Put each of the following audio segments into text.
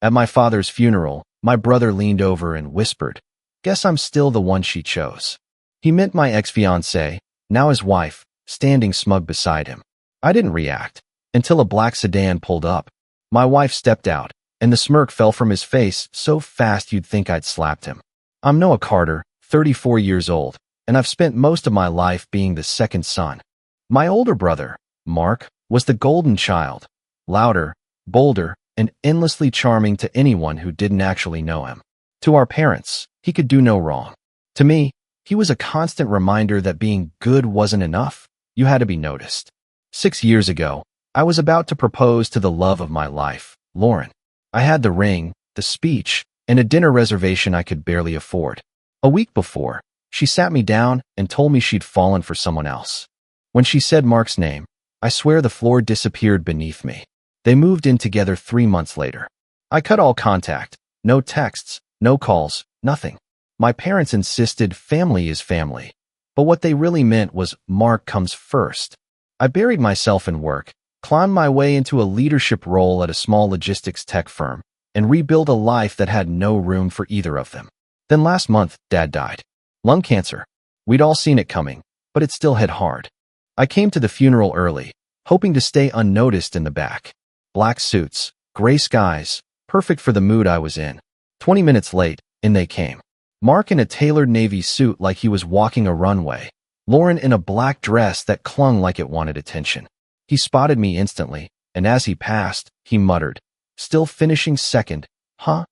At my father's funeral, my brother leaned over and whispered, "Guess I'm still the one she chose." He meant my ex-fiancée, now his wife, standing smug beside him. I didn't react until a black sedan pulled up. My wife stepped out, and the smirk fell from his face so fast you'd think I'd slapped him. I'm Noah Carter, 34 years old, and I've spent most of my life being the second son. My older brother, Mark, was the golden child, louder, bolder, and endlessly charming to anyone who didn't actually know him. To our parents, he could do no wrong. To me, he was a constant reminder that being good wasn't enough. You had to be noticed. 6 years ago, I was about to propose to the love of my life, Lauren. I had the ring, the speech, and a dinner reservation I could barely afford. A week before, she sat me down and told me she'd fallen for someone else. When she said Mark's name, I swear the floor disappeared beneath me. They moved in together 3 months later. I cut all contact. No texts, no calls, nothing. My parents insisted family is family, but what they really meant was Mark comes first. I buried myself in work, climbed my way into a leadership role at a small logistics tech firm, and rebuilt a life that had no room for either of them. Then last month, Dad died. Lung cancer. We'd all seen it coming, but it still hit hard. I came to the funeral early, hoping to stay unnoticed in the back. Black suits, gray skies, perfect for the mood I was in. 20 minutes late, in they came. Mark in a tailored navy suit like he was walking a runway. Lauren in a black dress that clung like it wanted attention. He spotted me instantly, and as he passed, he muttered, "Still finishing second, huh?"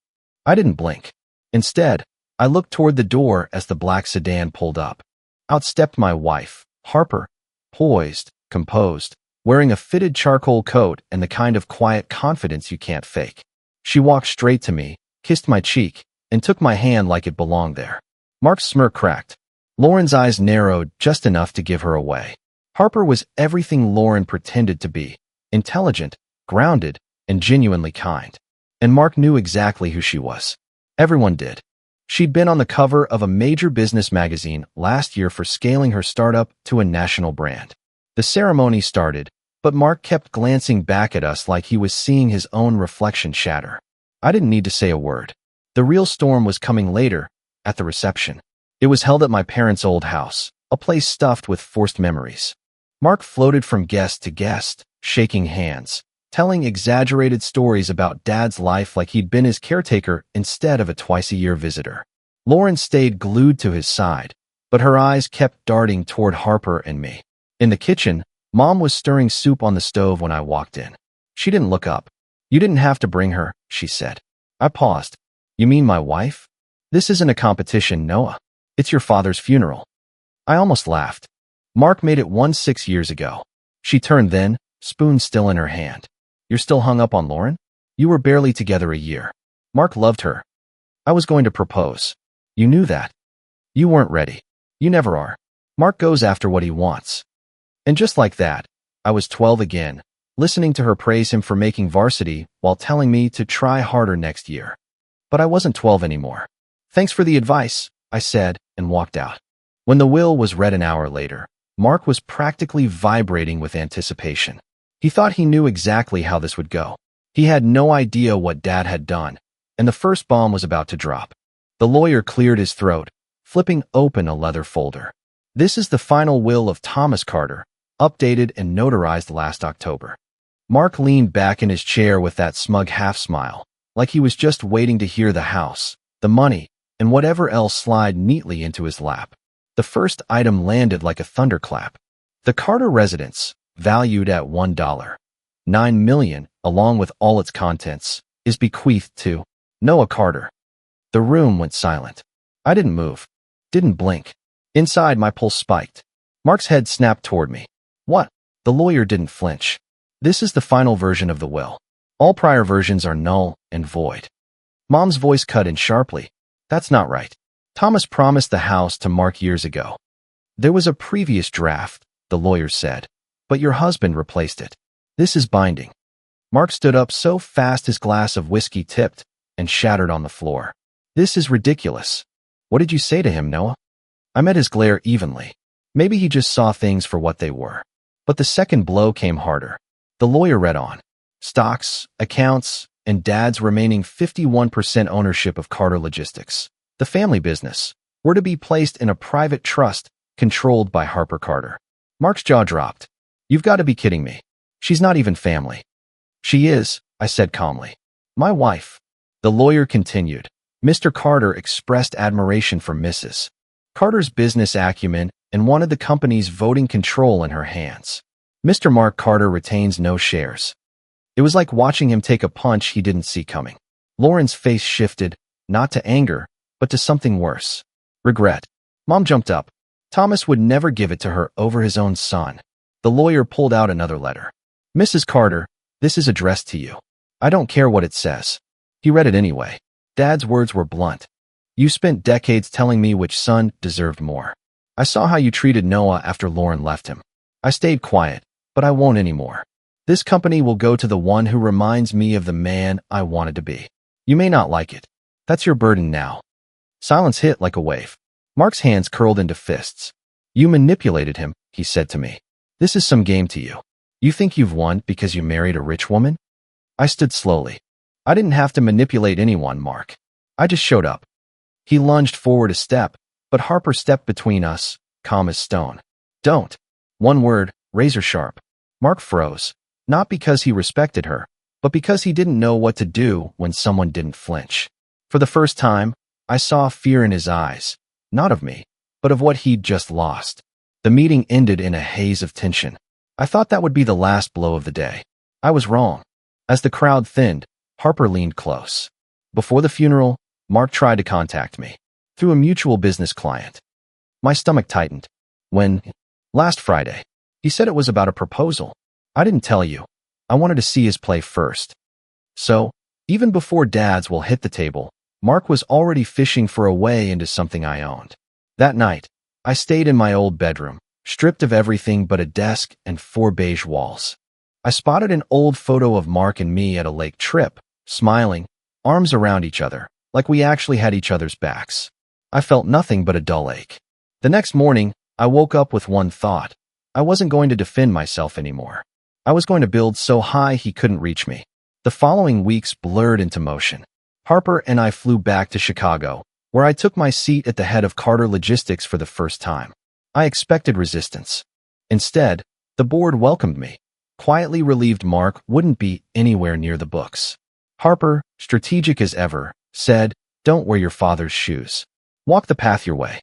I didn't blink. Instead, I looked toward the door as the black sedan pulled up. Out stepped my wife, Harper, poised, composed, wearing a fitted charcoal coat and the kind of quiet confidence you can't fake. She walked straight to me, kissed my cheek, and took my hand like it belonged there. Mark's smirk cracked. Lauren's eyes narrowed just enough to give her away. Harper was everything Lauren pretended to be, intelligent, grounded, and genuinely kind. And Mark knew exactly who she was. Everyone did. She'd been on the cover of a major business magazine last year for scaling her startup to a national brand. The ceremony started, but Mark kept glancing back at us like he was seeing his own reflection shatter. I didn't need to say a word. The real storm was coming later, at the reception. It was held at my parents' old house, a place stuffed with forced memories. Mark floated from guest to guest, shaking hands, telling exaggerated stories about Dad's life like he'd been his caretaker instead of a twice-a-year visitor. Lauren stayed glued to his side, but her eyes kept darting toward Harper and me. In the kitchen, Mom was stirring soup on the stove when I walked in. She didn't look up. "You didn't have to bring her," she said. I paused. "You mean my wife? This isn't a competition, Noah. It's your father's funeral." I almost laughed. Mark made it 6 years ago. She turned then, spoon still in her hand. "You're still hung up on Lauren? You were barely together a year. Mark loved her. I was going to propose. You knew that. You weren't ready. You never are. Mark goes after what he wants." And just like that, I was 12 again, listening to her praise him for making varsity while telling me to try harder next year. But I wasn't 12 anymore. "Thanks for the advice," I said, and walked out. When the will was read an hour later, Mark was practically vibrating with anticipation. He thought he knew exactly how this would go. He had no idea what Dad had done, and the first bomb was about to drop. The lawyer cleared his throat, flipping open a leather folder. "This is the final will of Thomas Carter, updated and notarized last October." Mark leaned back in his chair with that smug half-smile, like he was just waiting to hear the house, the money, and whatever else slide neatly into his lap. The first item landed like a thunderclap. The Carter residence, valued at $1.9 million, along with all its contents, is bequeathed to Noah Carter. The room went silent. I didn't move, didn't blink. Inside, my pulse spiked. Mark's head snapped toward me. "What?" The lawyer didn't flinch. "This is the final version of the will. All prior versions are null and void." Mom's voice cut in sharply. "That's not right. Thomas promised the house to Mark years ago." "There was a previous draft," the lawyer said, "but your husband replaced it. This is binding." Mark stood up so fast his glass of whiskey tipped and shattered on the floor. "This is ridiculous." "What did you say to him, Noah?" I met his glare evenly. Maybe he just saw things for what they were. But the second blow came harder. The lawyer read on. "Stocks, accounts, and Dad's remaining 51% ownership of Carter Logistics, the family business, were to be placed in a private trust controlled by Harper Carter. Mark's jaw dropped. You've got to be kidding me. She's not even family. She is, I said calmly. My wife. The lawyer continued. Mr. Carter expressed admiration for Mrs. Carter's business acumen and wanted the company's voting control in her hands. Mr. Mark Carter retains no shares. It was like watching him take a punch he didn't see coming. Lauren's face shifted, not to anger, but to something worse. Regret. Mom jumped up. Thomas would never give it to her over his own son. The lawyer pulled out another letter. Mrs. Carter, this is addressed to you. I don't care what it says. He read it anyway. Dad's words were blunt. You spent decades telling me which son deserved more. I saw how you treated Noah after Lauren left him. I stayed quiet, but I won't anymore. This company will go to the one who reminds me of the man I wanted to be. You may not like it. That's your burden now. Silence hit like a wave. Mark's hands curled into fists. You manipulated him, he said to me. This is some game to you. You think you've won because you married a rich woman? I stood slowly. I didn't have to manipulate anyone, Mark. I just showed up. He lunged forward a step, but Harper stepped between us, calm as stone. Don't. One word, razor sharp. Mark froze, not because he respected her, but because he didn't know what to do when someone didn't flinch. For the first time, I saw fear in his eyes, not of me, but of what he'd just lost. The meeting ended in a haze of tension. I thought that would be the last blow of the day. I was wrong. As the crowd thinned, Harper leaned close. Before the funeral, Mark tried to contact me, through a mutual business client. My stomach tightened. When? Last Friday. He said it was about a proposal. I didn't tell you. I wanted to see his play first. So, even before Dad's will hit the table, Mark was already fishing for a way into something I owned. That night, I stayed in my old bedroom, stripped of everything but a desk and 4 beige walls. I spotted an old photo of Mark and me at a lake trip, smiling, arms around each other, like we actually had each other's backs. I felt nothing but a dull ache. The next morning, I woke up with one thought. I wasn't going to defend myself anymore. I was going to build so high he couldn't reach me. The following weeks blurred into motion. Harper and I flew back to Chicago, where I took my seat at the head of Carter Logistics for the first time. I expected resistance. Instead, the board welcomed me, quietly relieved Mark wouldn't be anywhere near the books. Harper, strategic as ever, said, "Don't wear your father's shoes. Walk the path your way."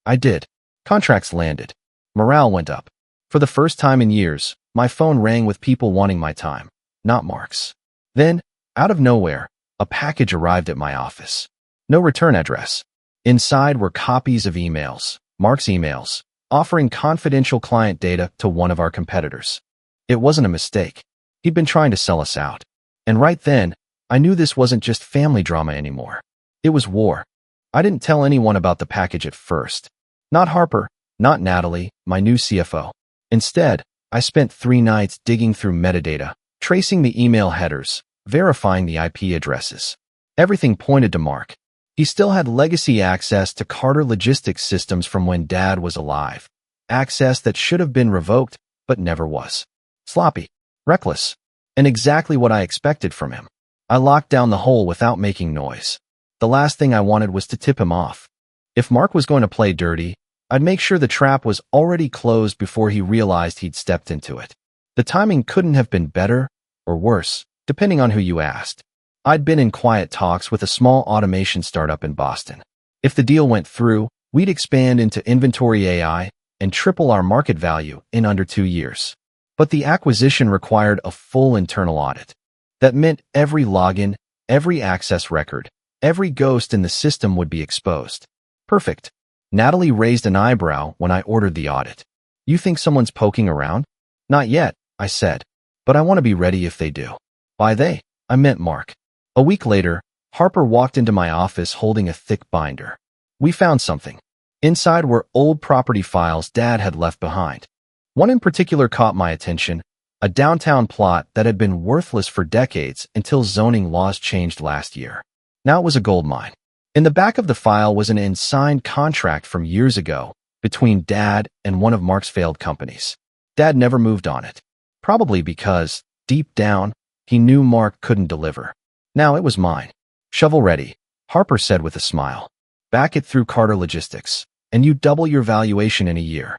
I did. Contracts landed. Morale went up. For the first time in years, my phone rang with people wanting my time, not Mark's. Then, out of nowhere, a package arrived at my office. No return address. Inside were copies of emails, Mark's emails, offering confidential client data to one of our competitors. It wasn't a mistake. He'd been trying to sell us out. And right then, I knew this wasn't just family drama anymore. It was war. I didn't tell anyone about the package at first. Not Harper, not Natalie, my new CFO. Instead, I spent 3 nights digging through metadata, tracing the email headers, verifying the IP addresses. Everything pointed to Mark. He still had legacy access to Carter Logistics systems from when Dad was alive. Access that should have been revoked, but never was. Sloppy, reckless, and exactly what I expected from him. I locked down the hole without making noise. The last thing I wanted was to tip him off. If Mark was going to play dirty, I'd make sure the trap was already closed before he realized he'd stepped into it. The timing couldn't have been better or worse, depending on who you asked. I'd been in quiet talks with a small automation startup in Boston. If the deal went through, we'd expand into inventory AI and triple our market value in under 2 years. But the acquisition required a full internal audit. That meant every login, every access record, every ghost in the system would be exposed. Perfect. Natalie raised an eyebrow when I ordered the audit. You think someone's poking around? Not yet, I said. But I want to be ready if they do. By they, I meant Mark. A week later, Harper walked into my office holding a thick binder. We found something. Inside were old property files Dad had left behind. One in particular caught my attention, a downtown plot that had been worthless for decades until zoning laws changed last year. Now it was a gold mine. In the back of the file was an unsigned contract from years ago between Dad and one of Mark's failed companies. Dad never moved on it, probably because, deep down, he knew Mark couldn't deliver. Now it was mine. Shovel ready, Harper said with a smile. Back it through Carter Logistics, and you double your valuation in a year.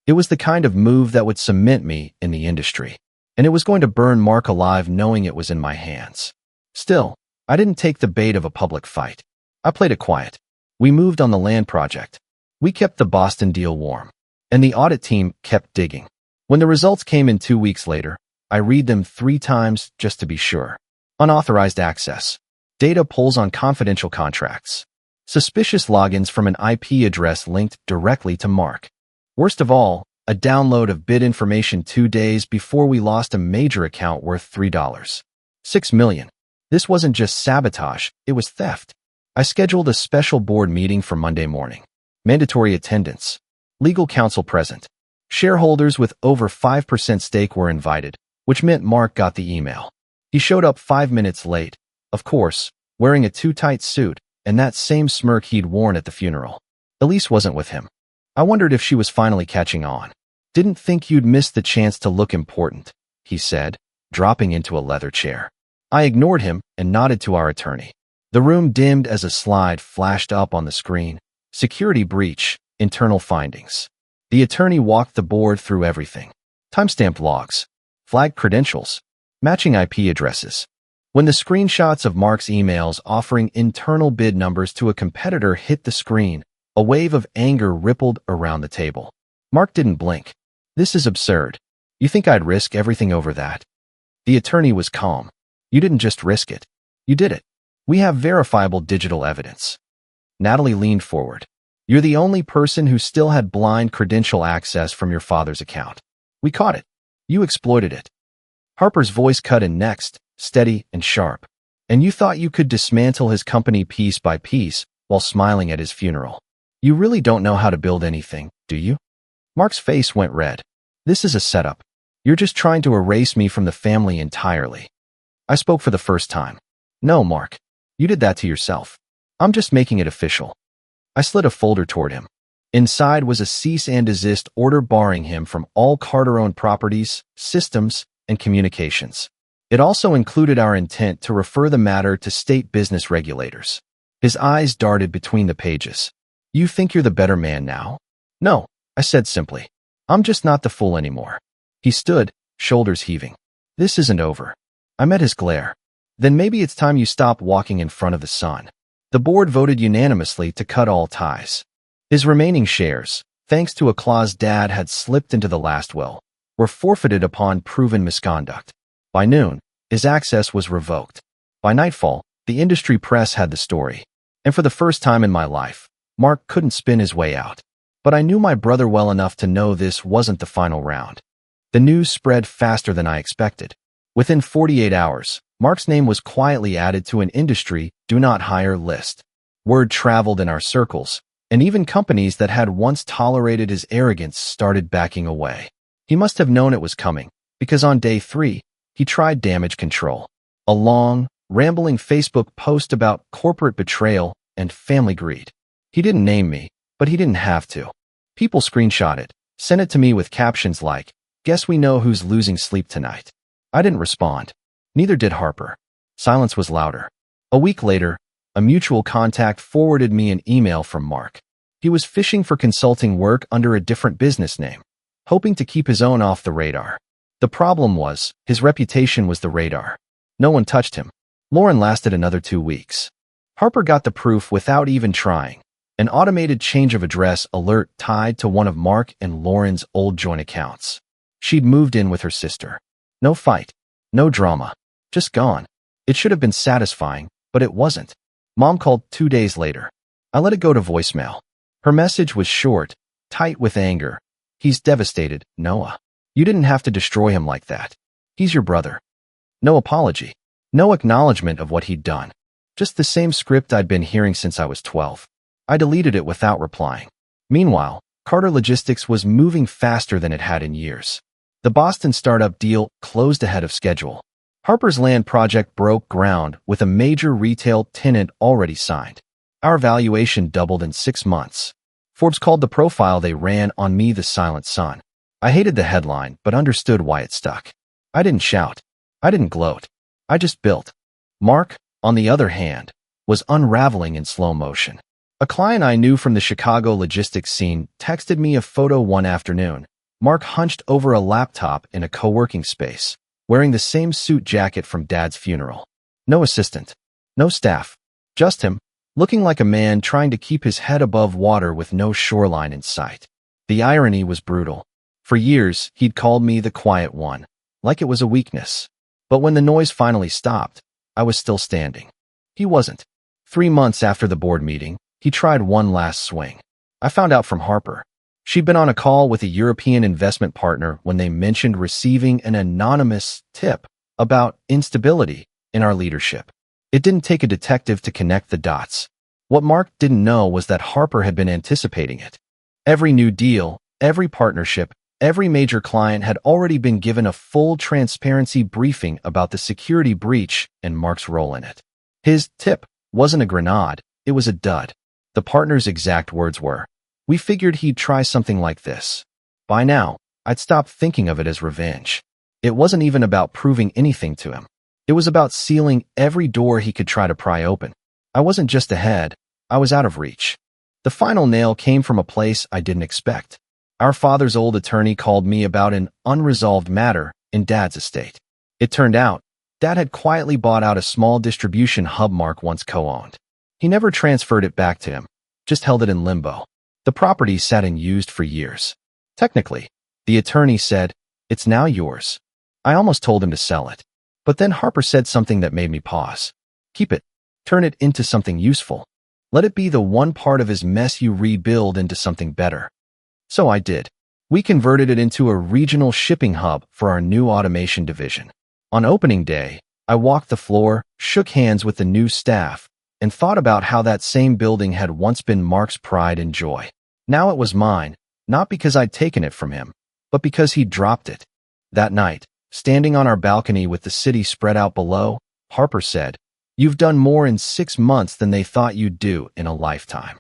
It was the kind of move that would cement me in the industry, and it was going to burn Mark alive knowing it was in my hands. Still, I didn't take the bait of a public fight. I played it quiet. We moved on the land project. We kept the Boston deal warm, and the audit team kept digging. When the results came in 2 weeks later, I read them 3 times just to be sure. Unauthorized access. Data pulls on confidential contracts. Suspicious logins from an IP address linked directly to Mark. Worst of all, a download of bid information 2 days before we lost a major account worth $6 million. This wasn't just sabotage, it was theft. I scheduled a special board meeting for Monday morning. Mandatory attendance. Legal counsel present. Shareholders with over 5% stake were invited, which meant Mark got the email. He showed up 5 minutes late, of course, wearing a too-tight suit and that same smirk he'd worn at the funeral. Elise wasn't with him. I wondered if she was finally catching on. Didn't think you'd miss the chance to look important, he said, dropping into a leather chair. I ignored him and nodded to our attorney. The room dimmed as a slide flashed up on the screen. Security breach, internal findings. The attorney walked the board through everything. Timestamped logs, flagged credentials, matching IP addresses. When the screenshots of Mark's emails offering internal bid numbers to a competitor hit the screen, a wave of anger rippled around the table. Mark didn't blink. This is absurd. You think I'd risk everything over that? The attorney was calm. You didn't just risk it. You did it. We have verifiable digital evidence. Natalie leaned forward. You're the only person who still had blind credential access from your father's account. We caught it. You exploited it. Harper's voice cut in next, steady and sharp. And you thought you could dismantle his company piece by piece while smiling at his funeral. You really don't know how to build anything, do you? Mark's face went red. This is a setup. You're just trying to erase me from the family entirely. I spoke for the first time. No, Mark. You did that to yourself. I'm just making it official. I slid a folder toward him. Inside was a cease and desist order barring him from all Carter-owned properties, systems, and communications. It also included our intent to refer the matter to state business regulators. His eyes darted between the pages. You think you're the better man now? No, I said simply. I'm just not the fool anymore. He stood, shoulders heaving. This isn't over. I met his glare. Then maybe it's time you stop walking in front of the sun. The board voted unanimously to cut all ties. His remaining shares, thanks to a clause Dad had slipped into the last will, were forfeited upon proven misconduct. By noon, his access was revoked. By nightfall, the industry press had the story. And for the first time in my life, Mark couldn't spin his way out. But I knew my brother well enough to know this wasn't the final round. The news spread faster than I expected. Within 48 hours, Mark's name was quietly added to an industry do-not-hire list. Word traveled in our circles, and even companies that had once tolerated his arrogance started backing away. He must have known it was coming, because on day 3, he tried damage control. A long, rambling Facebook post about corporate betrayal and family greed. He didn't name me, but he didn't have to. People screenshot it, sent it to me with captions like, "Guess we know who's losing sleep tonight." I didn't respond. Neither did Harper. Silence was louder. A week later, a mutual contact forwarded me an email from Mark. He was fishing for consulting work under a different business name, hoping to keep his own off the radar. The problem was, his reputation was the radar. No one touched him. Lauren lasted another 2 weeks. Harper got the proof without even trying. An automated change of address alert tied to one of Mark and Lauren's old joint accounts. She'd moved in with her sister. No fight. No drama. Just gone. It should have been satisfying, but it wasn't. Mom called 2 days later. I let it go to voicemail. Her message was short, tight with anger. He's devastated, Noah. You didn't have to destroy him like that. He's your brother. No apology. No acknowledgement of what he'd done. Just the same script I'd been hearing since I was 12. I deleted it without replying. Meanwhile, Carter Logistics was moving faster than it had in years. The Boston startup deal closed ahead of schedule. Harper's land project broke ground with a major retail tenant already signed. Our valuation doubled in 6 months. Forbes called the profile they ran on me the silent son. I hated the headline, but understood why it stuck. I didn't shout. I didn't gloat. I just built. Mark, on the other hand, was unraveling in slow motion. A client I knew from the Chicago logistics scene texted me a photo one afternoon. Mark hunched over a laptop in a co-working space, wearing the same suit jacket from Dad's funeral. No assistant, no staff, just him, looking like a man trying to keep his head above water with no shoreline in sight. The irony was brutal. For years, he'd called me the quiet one, like it was a weakness. But when the noise finally stopped, I was still standing. He wasn't. 3 months after the board meeting, he tried one last swing. I found out from Harper. She'd been on a call with a European investment partner when they mentioned receiving an anonymous tip about instability in our leadership. It didn't take a detective to connect the dots. What Mark didn't know was that Harper had been anticipating it. Every new deal, every partnership, every major client had already been given a full transparency briefing about the security breach and Mark's role in it. His tip wasn't a grenade, it was a dud. The partner's exact words were, "We figured he'd try something like this." By now, I'd stopped thinking of it as revenge. It wasn't even about proving anything to him. It was about sealing every door he could try to pry open. I wasn't just ahead, I was out of reach. The final nail came from a place I didn't expect. Our father's old attorney called me about an unresolved matter in Dad's estate. It turned out, Dad had quietly bought out a small distribution hub Mark once co-owned. He never transferred it back to him, just held it in limbo. The property sat unused for years. Technically, the attorney said, "It's now yours." I almost told him to sell it. But then Harper said something that made me pause. "Keep it. Turn it into something useful. Let it be the one part of his mess you rebuild into something better." So I did. We converted it into a regional shipping hub for our new automation division. On opening day, I walked the floor, shook hands with the new staff, and thought about how that same building had once been Mark's pride and joy. Now it was mine, not because I'd taken it from him, but because he'd dropped it. That night, standing on our balcony with the city spread out below, Harper said, "You've done more in 6 months than they thought you'd do in a lifetime."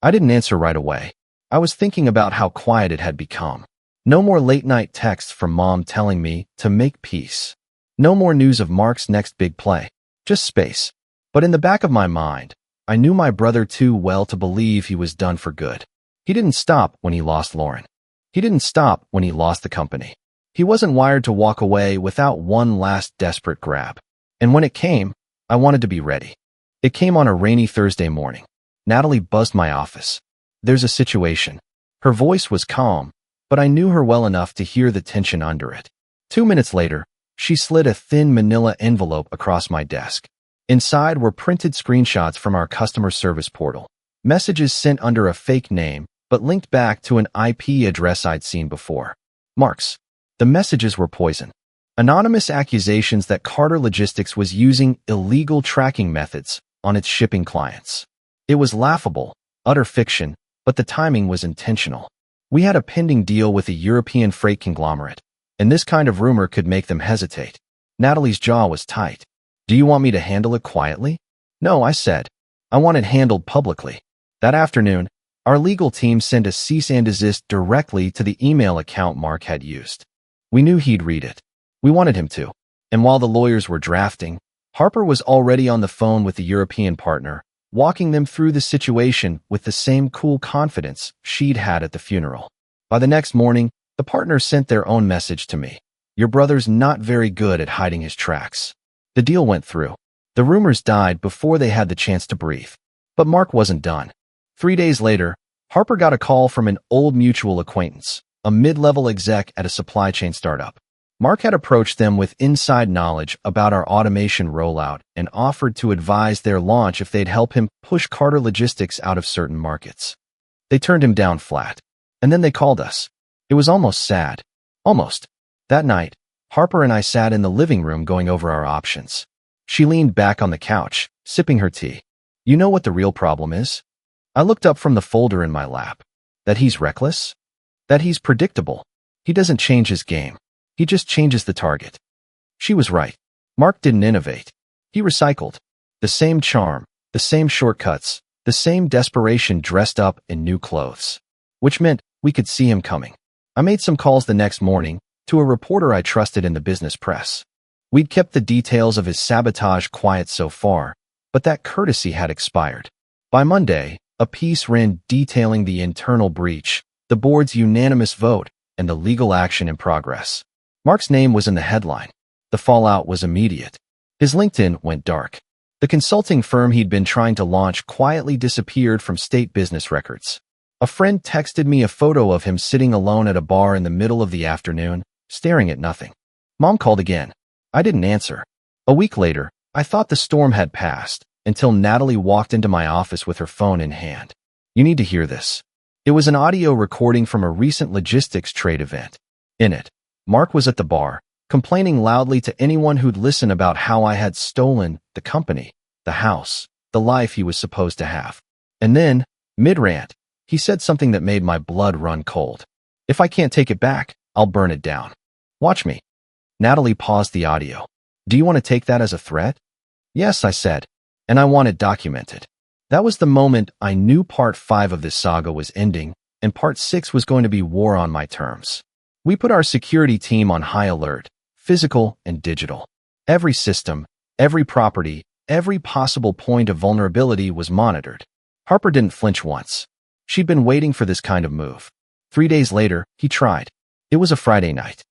I didn't answer right away. I was thinking about how quiet it had become. No more late-night texts from Mom telling me to make peace. No more news of Mark's next big play. Just space. But in the back of my mind, I knew my brother too well to believe he was done for good. He didn't stop when he lost Lauren. He didn't stop when he lost the company. He wasn't wired to walk away without one last desperate grab. And when it came, I wanted to be ready. It came on a rainy Thursday morning. Natalie buzzed my office. "There's a situation." Her voice was calm, but I knew her well enough to hear the tension under it. 2 minutes later, she slid a thin manila envelope across my desk. Inside were printed screenshots from our customer service portal. Messages sent under a fake name, but linked back to an IP address I'd seen before. Mark's. The messages were poison. Anonymous accusations that Carter Logistics was using illegal tracking methods on its shipping clients. It was laughable, utter fiction, but the timing was intentional. We had a pending deal with a European freight conglomerate, and this kind of rumor could make them hesitate. Natalie's jaw was tight. "Do you want me to handle it quietly?" "No," I said. "I want it handled publicly." That afternoon, our legal team sent a cease and desist directly to the email account Mark had used. We knew he'd read it. We wanted him to. And while the lawyers were drafting, Harper was already on the phone with the European partner, walking them through the situation with the same cool confidence she'd had at the funeral. By the next morning, the partner sent their own message to me. "Your brother's not very good at hiding his tracks." The deal went through. The rumors died before they had the chance to breathe. But Mark wasn't done. 3 days later, Harper got a call from an old mutual acquaintance, a mid-level exec at a supply chain startup. Mark had approached them with inside knowledge about our automation rollout and offered to advise their launch if they'd help him push Carter Logistics out of certain markets. They turned him down flat. And then they called us. It was almost sad. Almost. That night, Harper and I sat in the living room going over our options. She leaned back on the couch, sipping her tea. "You know what the real problem is?" I looked up from the folder in my lap. "That he's reckless? That he's predictable. He doesn't change his game. He just changes the target." She was right. Mark didn't innovate. He recycled. The same charm, the same shortcuts, the same desperation dressed up in new clothes. Which meant we could see him coming. I made some calls the next morning to a reporter I trusted in the business press. We'd kept the details of his sabotage quiet so far, but that courtesy had expired. By Monday, a piece ran detailing the internal breach, the board's unanimous vote, and the legal action in progress. Mark's name was in the headline. The fallout was immediate. His LinkedIn went dark. The consulting firm he'd been trying to launch quietly disappeared from state business records. A friend texted me a photo of him sitting alone at a bar in the middle of the afternoon, staring at nothing. Mom called again. I didn't answer. A week later, I thought the storm had passed, until Natalie walked into my office with her phone in hand. You need to hear this. It was an audio recording from a recent logistics trade event. In it, Mark was at the bar, complaining loudly to anyone who'd listen about how I had stolen the company, the house, the life he was supposed to have. And then, mid-rant, he said something that made my blood run cold. If I can't take it back, I'll burn it down. Watch me. Natalie paused the audio. Do you want to take that as a threat? Yes, I said. And I want it documented. That was the moment I knew part 5 of this saga was ending, and part 6 was going to be war on my terms. We put our security team on high alert, physical and digital. Every system, every property, every possible point of vulnerability was monitored. Harper didn't flinch once. She'd been waiting for this kind of move. 3 days later, he tried. It was a Friday night.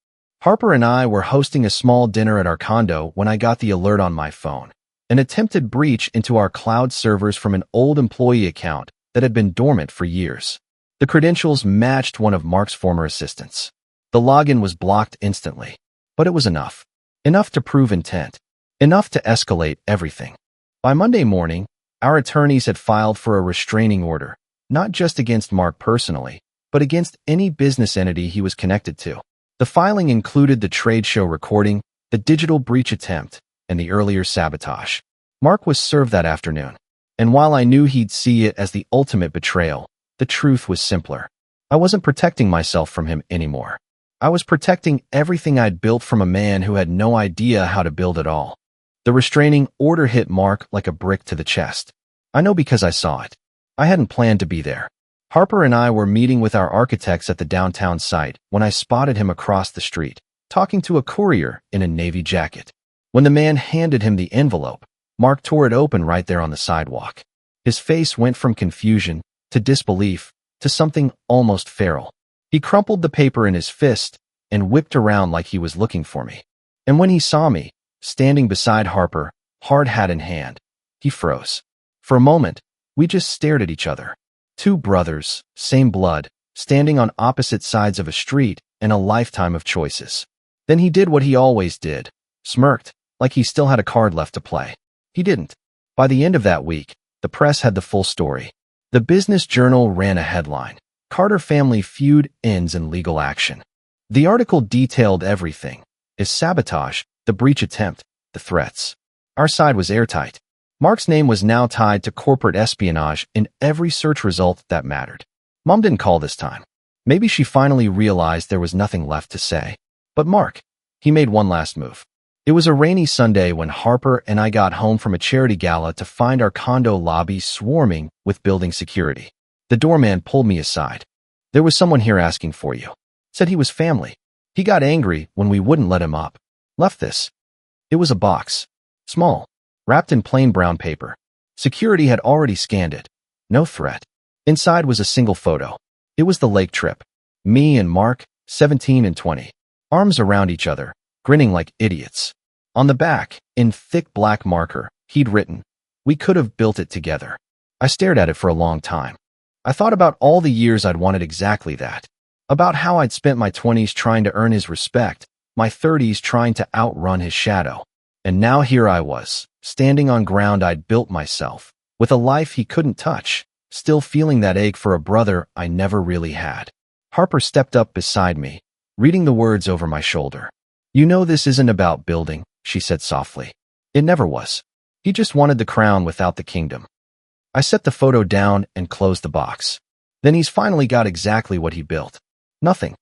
Harper and I were hosting a small dinner at our condo when I got the alert on my phone. An attempted breach into our cloud servers from an old employee account that had been dormant for years. The credentials matched one of Mark's former assistants. The login was blocked instantly. But it was enough. Enough to prove intent. Enough to escalate everything. By Monday morning, our attorneys had filed for a restraining order, not just against Mark personally, but against any business entity he was connected to. The filing included the trade show recording, the digital breach attempt, and the earlier sabotage. Mark was served that afternoon. And while I knew he'd see it as the ultimate betrayal, the truth was simpler. I wasn't protecting myself from him anymore. I was protecting everything I'd built from a man who had no idea how to build it all. The restraining order hit Mark like a brick to the chest. I know because I saw it. I hadn't planned to be there. Harper and I were meeting with our architects at the downtown site when I spotted him across the street, talking to a courier in a navy jacket. When the man handed him the envelope, Mark tore it open right there on the sidewalk. His face went from confusion to disbelief to something almost feral. He crumpled the paper in his fist and whipped around like he was looking for me. And when he saw me, standing beside Harper, hard hat in hand, he froze. For a moment, we just stared at each other. Two brothers, same blood, standing on opposite sides of a street and a lifetime of choices. Then he did what he always did, smirked, like he still had a card left to play. He didn't. By the end of that week, the press had the full story. The Business Journal ran a headline: Carter family feud ends in legal action. The article detailed everything: his sabotage, the breach attempt, the threats. Our side was airtight. Mark's name was now tied to corporate espionage in every search result that mattered. Mom didn't call this time. Maybe she finally realized there was nothing left to say. But Mark, he made one last move. It was a rainy Sunday when Harper and I got home from a charity gala to find our condo lobby swarming with building security. The doorman pulled me aside. There was someone here asking for you. Said he was family. He got angry when we wouldn't let him up. Left this. It was a box. Small. Wrapped in plain brown paper. Security had already scanned it. No threat. Inside was a single photo. It was the lake trip. Me and Mark, 17 and 20. Arms around each other, grinning like idiots. On the back, in thick black marker, he'd written, "We could have built it together." I stared at it for a long time. I thought about all the years I'd wanted exactly that. About how I'd spent my 20s trying to earn his respect, my 30s trying to outrun his shadow. And now here I was, standing on ground I'd built myself, with a life he couldn't touch, still feeling that ache for a brother I never really had. Harper stepped up beside me, reading the words over my shoulder. "You know this isn't about building," she said softly. It never was. He just wanted the crown without the kingdom. I set the photo down and closed the box. Then he's finally got exactly what he built. Nothing.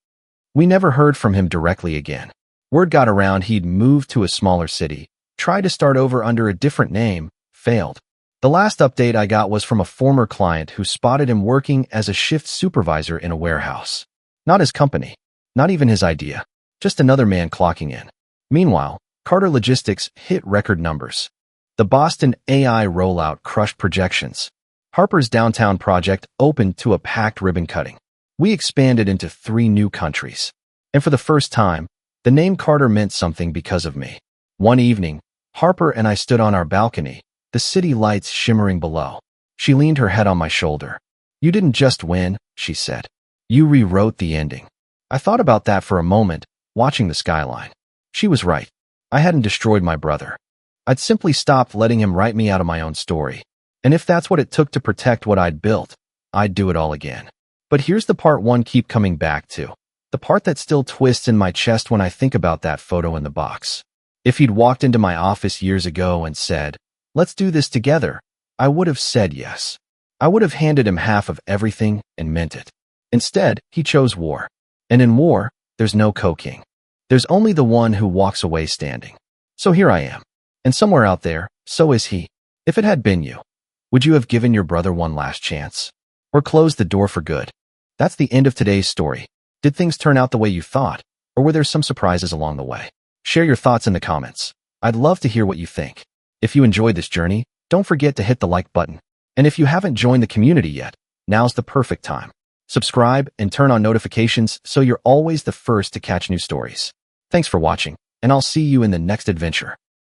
We never heard from him directly again. Word got around he'd moved to a smaller city, tried to start over under a different name, failed. The last update I got was from a former client who spotted him working as a shift supervisor in a warehouse. Not his company. Not even his idea. Just another man clocking in. Meanwhile, Carter Logistics hit record numbers. The Boston AI rollout crushed projections. Harper's downtown project opened to a packed ribbon cutting. We expanded into 3 new countries. And for the first time, the name Carter meant something because of me. One evening, Harper and I stood on our balcony, the city lights shimmering below. She leaned her head on my shoulder. "You didn't just win," she said. "You rewrote the ending." I thought about that for a moment, watching the skyline. She was right. I hadn't destroyed my brother. I'd simply stopped letting him write me out of my own story. And if that's what it took to protect what I'd built, I'd do it all again. But here's the part one keep coming back to. The part that still twists in my chest when I think about that photo in the box. If he'd walked into my office years ago and said, "Let's do this together," I would have said yes. I would have handed him half of everything and meant it. Instead, he chose war. And in war, there's no co-king. There's only the one who walks away standing. So here I am. And somewhere out there, so is he. If it had been you, would you have given your brother one last chance? Or closed the door for good? That's the end of today's story. Did things turn out the way you thought? Or were there some surprises along the way? Share your thoughts in the comments. I'd love to hear what you think. If you enjoyed this journey, don't forget to hit the like button. And if you haven't joined the community yet, now's the perfect time. Subscribe and turn on notifications so you're always the first to catch new stories. Thanks for watching, and I'll see you in the next adventure.